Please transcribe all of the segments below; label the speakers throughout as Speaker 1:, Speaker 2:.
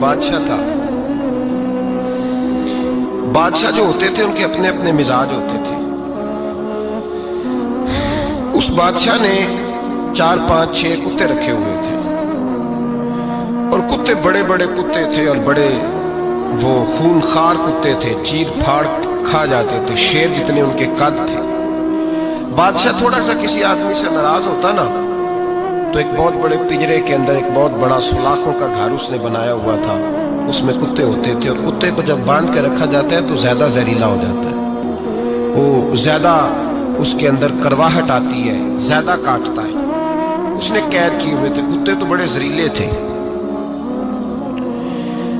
Speaker 1: بادشاہ تھا. بادشاہ جو ہوتے تھے ان کے اپنے اپنے مزاج ہوتے تھے. اس بادشاہ نے 4 5 6 کتے رکھے ہوئے تھے اور کتے بڑے بڑے کتے تھے اور بڑے وہ خونخوار کتے تھے, چیر پھاڑ کھا جاتے تھے, شیر جتنے ان کے قد تھے. بادشاہ تھوڑا سا کسی آدمی سے ناراض ہوتا نا تو ایک بہت بڑے پنجرے کے اندر ایک بہت بڑا سلاخوں کا گھر اس نے بنایا ہوا تھا, اس میں کتے ہوتے تھے اور کتے کو جب باندھ کے رکھا جاتا ہے تو زیادہ زہریلا ہو جاتا ہے, وہ زیادہ اس کے اندر کرواہٹ آتی ہے, زیادہ کاٹتا ہے. اس نے قید کیے ہوئے تھے, کتے تو بڑے زہریلے تھے.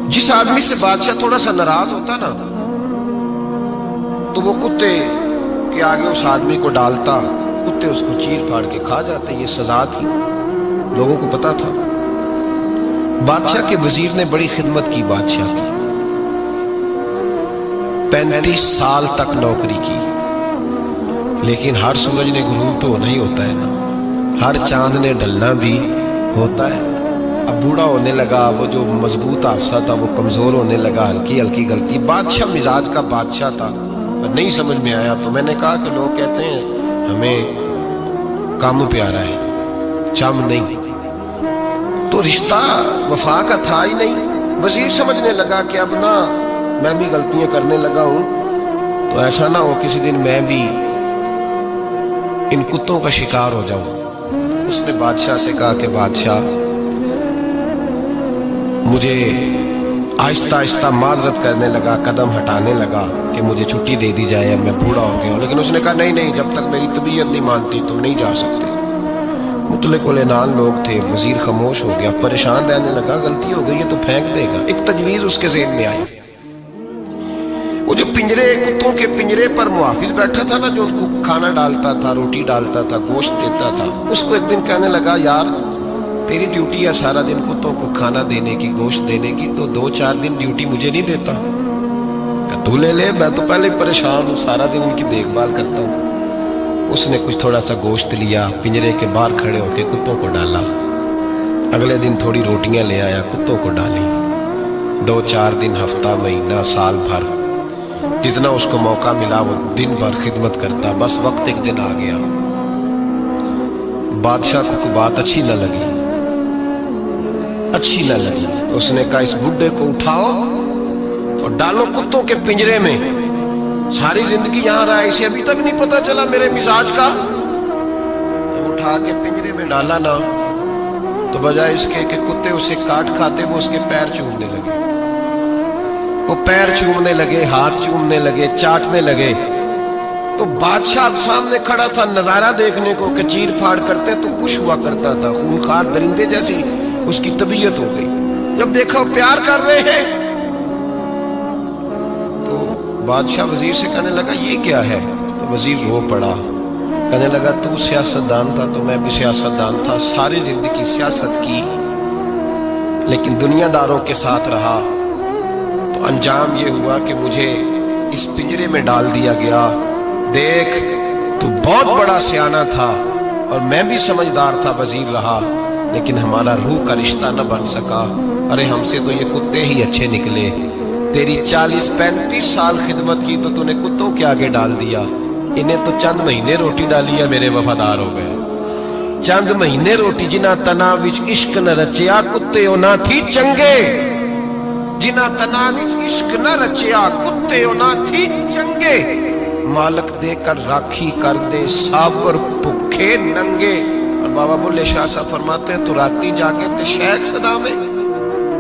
Speaker 1: جس آدمی سے بادشاہ تھوڑا سا ناراض ہوتا نا تو وہ کتے کے آگے اس آدمی کو ڈالتا, کتے اس کو چیر پھاڑ کے کھا جاتے. یہ سزا تھی, لوگوں کو پتا تھا. بادشاہ کے وزیر نے بڑی خدمت کی بادشاہ کی, 35 سال تک نوکری کی. لیکن ہر سورج نے غروب تو نہیں ہوتا ہے نا, ہر چاند نے ڈھلنا بھی ہوتا ہے. اب بوڑھا ہونے لگا, وہ جو مضبوط حافظہ تھا وہ کمزور ہونے لگا, ہلکی ہلکی غلطی. بادشاہ مزاج کا بادشاہ تھا, نہیں سمجھ میں آیا تو میں نے کہا کہ لوگ کہتے ہیں ہمیں کام پیارا ہے, چم نہیں. تو رشتہ وفا کا تھا ہی نہیں. وزیر سمجھنے لگا کہ اب نہ میں بھی غلطیاں کرنے لگا ہوں تو ایسا نہ ہو کسی دن میں بھی ان کتوں کا شکار ہو جاؤں. اس نے بادشاہ سے کہا کہ بادشاہ مجھے آہستہ آہستہ معذرت کرنے لگا, قدم ہٹانے لگا کہ مجھے چھٹی دے دی جائے, اب میں بوڑھا ہو گیا ہوں. لیکن اس نے کہا نہیں نہیں, جب تک میری طبیعت نہیں مانتی تم نہیں جا سکتے. مطلق العنان لوگ تھے. وزیر خاموش ہو گیا, پریشان رہنے لگا, غلطی ہو گئی ہے تو پھینک دے گا. ایک تجویز اس کے ذہن میں آئی. وہ جو پنجرے, کتوں کے پنجرے پر محافظ بیٹھا تھا نا, جو اس کو کھانا ڈالتا تھا, روٹی ڈالتا تھا, گوشت دیتا تھا, اس کو ایک دن کہنے لگا یار تیری ڈیوٹی ہے سارا دن کتوں کو کھانا دینے کی, گوشت دینے کی, تو 2 4 دن ڈیوٹی مجھے نہیں دیتا؟ کہ تو لے لے, میں تو پہلے پریشان ہوں, سارا دن ان کی دیکھ بھال کرتا ہوں. اس نے کچھ تھوڑا سا گوشت لیا, پنجرے کے باہر کھڑے ہو کے کتوں کو ڈالا. اگلے دن تھوڑی روٹیاں لے آیا, کتوں کو ڈالی. 2 4 دن, ہفتہ, مہینہ, سال بھر, جتنا اس کو موقع ملا وہ دن بھر خدمت کرتا. بس وقت ایک دن آ گیا, بادشاہ کو کوئی بات اچھی نہ لگی. اس نے کہا اس بڈھے کو اٹھاؤ اور ڈالو کتوں کے پنجرے میں. ساری زندگی یہاں رہا, اسے ابھی تک نہیں پتا چلا میرے مزاج کا. اٹھا کے پنجرے میں ڈالا نا تو بجائے اس کے کہ کتے اسے کاٹ کھاتے, وہ اس کے پیر چومنے لگے. وہ پیر چومنے لگے, ہاتھ چومنے لگے, چاٹنے لگے. تو بادشاہ سامنے کھڑا تھا نظارہ دیکھنے کو کہ چیر پھاڑ کرتے تو خوش ہوا کرتا تھا, خونخوار درندے جیسی اس کی طبیعت ہو گئی. جب دیکھا پیار کر رہے ہیں تو بادشاہ وزیر سے کہنے لگا یہ کیا ہے؟ تو وزیر رو پڑا, کہنے لگا تو سیاستدان تھا تو میں بھی سیاستدان تھا, ساری زندگی سیاست کی لیکن دنیا داروں کے ساتھ رہا, تو انجام یہ ہوا کہ مجھے اس پنجرے میں ڈال دیا گیا. دیکھ تو بہت بڑا سیانہ تھا اور میں بھی سمجھدار تھا, وزیر رہا, لیکن ہمارا روح کا رشتہ نہ بن سکا. ارے ہم سے تو یہ کتے ہی اچھے نکلے. تیری 40 35 سال خدمت کی تو نے کتوں کے آگے ڈال دیا. انہیں تو چند مہینے روٹی ڈالی ہے, میرے وفادار ہو گئے. چند مہینے روٹی, جنہ تنا وچ عشق نہ رچیا کتے او نہ تھی چنگے. جنہ تنا وچ عشق نہ رچیا کتے او نہ تھی چنگے. مالک دے کر راکھی کر دے ساور بھکھے ننگے. اور بابا بلے شاہ صاحب فرماتے ہیں تو راتی جاگے تے شیخ صدا میں,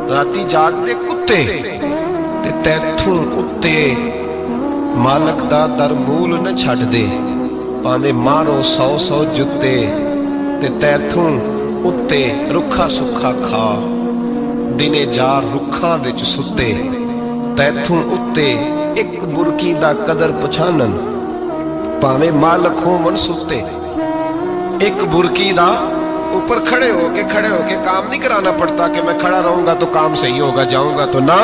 Speaker 1: راتی جاگ دے کتے تے تیتھوں کتے مالک دا در مول نہ چھڑ دے. پاویں مارو 100 جتے تے تیتھوں اتے رکھا سکھا کھا. دنے جار رکھاں وچ ستے تیتھوں اتے ایک برکی دا قدر پچھانن. پاویں مالک ہو من ستے, ایک برکی دا اوپر کھڑے ہو کے کام نہیں کرانا پڑتا کہ میں کھڑا رہوں گا تو کام صحیح ہوگا, جاؤں گا تو نہ.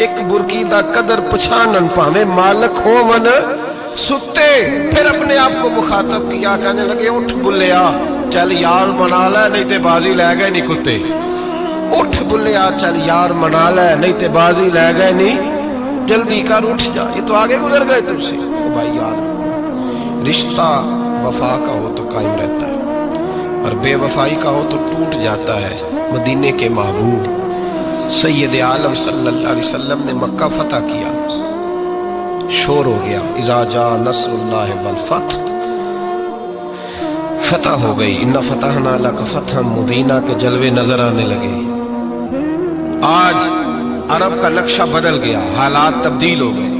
Speaker 1: ایک برکی دا قدر پچھانن پاویں مالک ہو من ستے. پھر اپنے آپ کو مخاطب کیا, کہنے لگے اٹھ بلیا چل یار منا لے, نہیں تے بازی لے گئے نہیں کتے. اٹھ بلیا چل یار منا لے نہیں تے بازی لے گئے نہیں جلدی کر اٹھ جا یہ تو آگے گزر گئے تم سے بھائی یار رشتہ وفا کا ہو تو قائم رہتا ہے اور بے وفائی کا ہو تو ٹوٹ جاتا ہے مدینے کے محبوب سید عالم صلی اللہ علیہ وسلم نے مکہ فتح کیا شور ہو گیا اذا جاء نصر اللہ والفتح فتح ہو گئی ان فتحنا لک فتحا مبینا کے جلوے نظر آنے لگے آج عرب کا نقشہ بدل گیا حالات تبدیل ہو گئے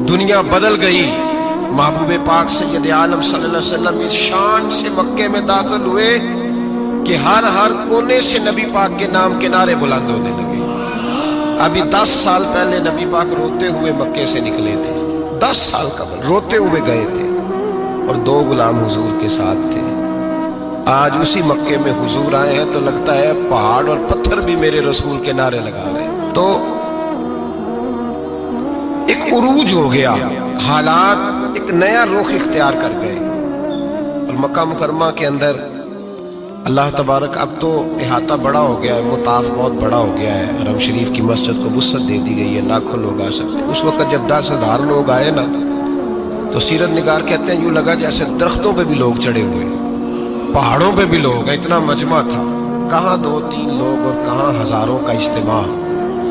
Speaker 1: دنیا بدل گئی محبوب پاک سید عالم صلی اللہ علیہ وسلم اس شان سے مکے میں داخل ہوئے کہ ہر کونے سے نبی پاک کے نام کے نعرے بلند ہونے لگے ابھی 10 سال پہلے نبی پاک روتے ہوئے مکے سے نکلے تھے 10 سال قبل روتے ہوئے گئے تھے اور 2 غلام حضور کے ساتھ تھے آج اسی مکے میں حضور آئے ہیں تو لگتا ہے پہاڑ اور پتھر بھی میرے رسول کے نعرے لگا رہے ہیں تو ایک عروج ہو گیا حالات ایک نیا رخ اختیار کر گئے اور مکہ مکرمہ کے اندر اللہ تبارک اب تو احاطہ بڑا ہو گیا ہے مطاف بہت بڑا ہو گیا ہے حرم شریف کی مسجد کو وسعت دے دی گئی ہے لاکھوں لوگ آ سکتے ہیں اس وقت جب 10,000 لوگ آئے نا تو سیرت نگار کہتے ہیں یوں لگا جیسے درختوں پہ بھی لوگ چڑھے ہوئے پہاڑوں پہ بھی لوگ اتنا مجمع تھا کہاں 2-3 لوگ اور کہاں ہزاروں کا اجتماع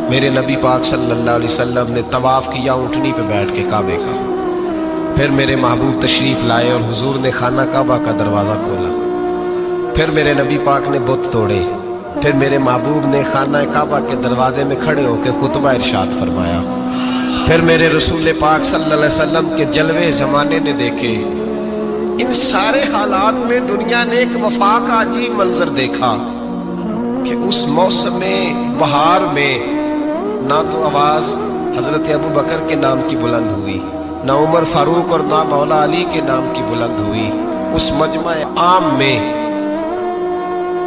Speaker 1: میرے نبی پاک صلی اللہ علیہ وسلم نے طواف کیا اونٹنی پہ بیٹھ کے کعبے کا پھر میرے محبوب تشریف لائے اور حضور نے خانہ کعبہ کا دروازہ کھولا پھر میرے نبی پاک نے بت توڑے پھر میرے محبوب نے خانہ کعبہ کے دروازے میں کھڑے ہو کے خطبہ ارشاد فرمایا پھر میرے رسول پاک صلی اللہ علیہ وسلم کے جلوے زمانے نے دیکھے ان سارے حالات میں دنیا نے ایک وفا کا عجیب منظر دیکھا کہ اس موسم بہار میں نہ تو آواز حضرت ابو بکر کے نام کی بلند ہوئی نہ عمر فاروق اور نہ مولا علی کے نام کی بلند ہوئی اس مجمع عام میں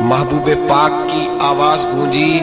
Speaker 1: محبوب پاک کی آواز گونجی